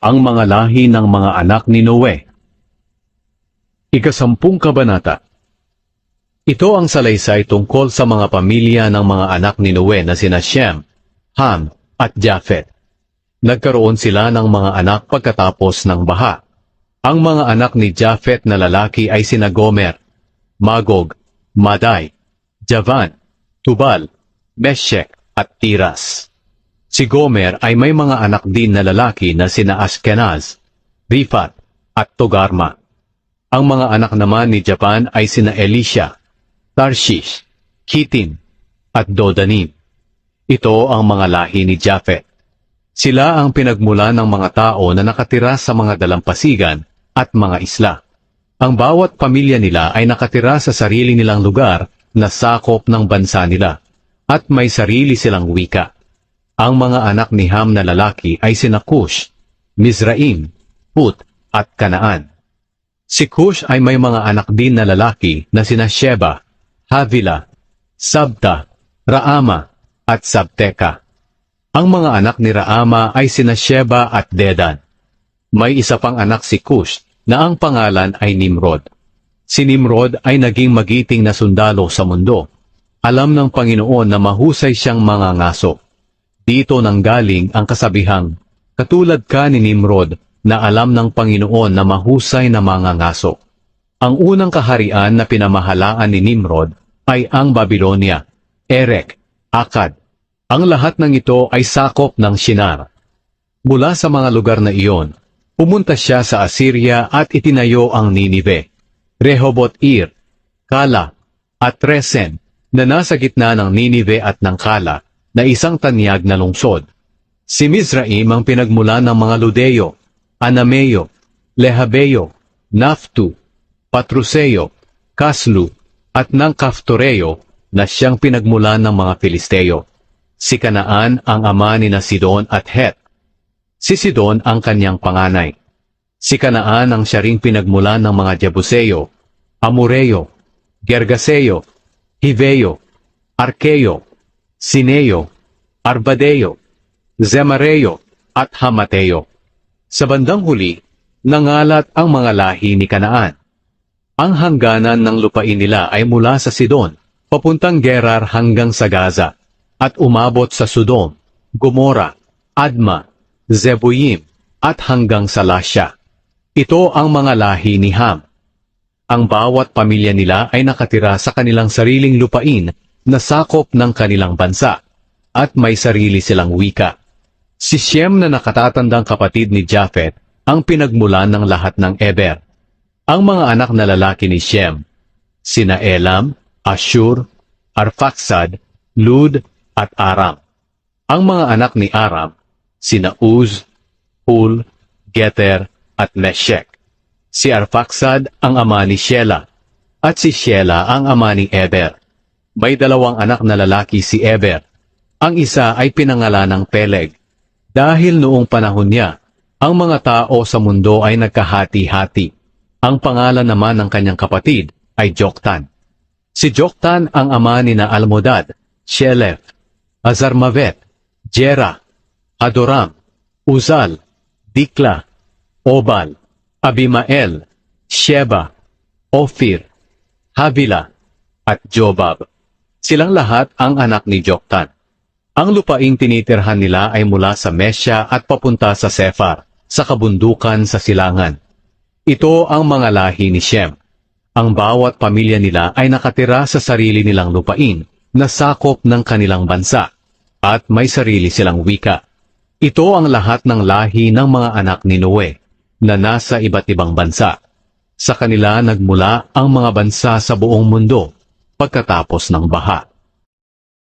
Ang mga lahi ng mga anak ni Noe. Ika-10 kabanata. Ito ang salaysay tungkol sa mga pamilya ng mga anak ni Noe na sina Shem, Ham, at Japhet. Nagkaroon sila ng mga anak pagkatapos ng baha. Ang mga anak ni Japhet na lalaki ay sina Gomer, Magog, Madai, Javan, Tubal, Meshek, at Tiras. Si Gomer ay may mga anak din na lalaki na sina Ashkenaz, Rifat, at Togarma. Ang mga anak naman ni Javan ay sina Elisha, Tarshish, Kittim, at Dodanim. Ito ang mga lahi ni Japhet. Sila ang pinagmula ng mga tao na nakatira sa mga dalampasigan at mga isla. Ang bawat pamilya nila ay nakatira sa sarili nilang lugar na sakop ng bansa nila, at may sarili silang wika. Ang mga anak ni Ham na lalaki ay sina Cush, Mizraim, Put, at Kanaan. Si Cush ay may mga anak din na lalaki na sina Sheba, Havila, Sabta, Raama, at Sabteka. Ang mga anak ni Raama ay sina Sheba at Dedan. May isa pang anak si Cush na ang pangalan ay Nimrod. Si Nimrod ay naging magiting na sundalo sa mundo. Alam ng Panginoon na mahusay siyang mangangaso. Dito nanggaling ang kasabihang, katulad ka ni Nimrod na alam ng Panginoon na mahusay na mangangaso. Ang unang kaharian na pinamahalaan ni Nimrod ay ang Babylonia, Erek, Akkad. Ang lahat ng ito ay sakop ng Shinar. Mula sa mga lugar na iyon, pumunta siya sa Assyria at itinayo ang Ninive, Rehoboth-ir, Kala, at Resen, na nasa gitna ng Ninive at ng Kala, na isang tanyag na lungsod. Si Mizraim ang pinagmula ng mga Ludeo, Anameo, Lehabeo, Naftu, Patruseo, Kaslu, at ng Kaftoreo na siyang pinagmula ng mga Filisteo. Si Kanaan ang ama ni na Sidon at Het. Si Sidon ang kanyang panganay. Si Kanaan ang siya ring pinagmula ng mga Jebuseo, Amoreo, Gergaseo, Hiveo, Arkeo, Sineo, Arbadeo, Zemareo, at Hamateo. Sa bandang huli, nangalat ang mga lahi ni Kanaan. Ang hangganan ng lupain nila ay mula sa Sidon, papuntang Gerar hanggang sa Gaza, at umabot sa Sodom, Gomora, Adma, Zeboyim, at hanggang sa Lasya. Ito ang mga lahi ni Ham. Ang bawat pamilya nila ay nakatira sa kanilang sariling lupain na sakop ng kanilang bansa, at may sarili silang wika. Si Shem na nakatatandang kapatid ni Japhet ang pinagmulan ng lahat ng Eber. Ang mga anak na lalaki ni Shem, sina Elam, Ashur, Arphaxad, Lud, at Aram. Ang mga anak ni Aram, sina Uz, Hul, Geter, at Meshek. Si Arphaxad ang ama ni Shela, at si Shela ang ama ni Eber. May dalawang anak na lalaki si Eber. Ang isa ay pinangalan ng Peleg. Dahil noong panahon niya, ang mga tao sa mundo ay nagkahati-hati. Ang pangalan naman ng kanyang kapatid ay Joktan. Si Joktan ang ama ni na Almodad, Shelef, Azarmavet, Jera, Adoram, Uzal, Dikla, Obal, Abimael, Sheba, Ophir, Havila, at Jobab. Silang lahat ang anak ni Joktan. Ang lupaing tinitirhan nila ay mula sa Mesya at papunta sa Sefar, sa kabundukan sa silangan. Ito ang mga lahi ni Shem. Ang bawat pamilya nila ay nakatira sa sarili nilang lupain na sakop ng kanilang bansa, at may sarili silang wika. Ito ang lahat ng lahi ng mga anak ni Noe, na nasa iba't ibang bansa. Sa kanila nagmula ang mga bansa sa buong mundo, pagkatapos ng baha.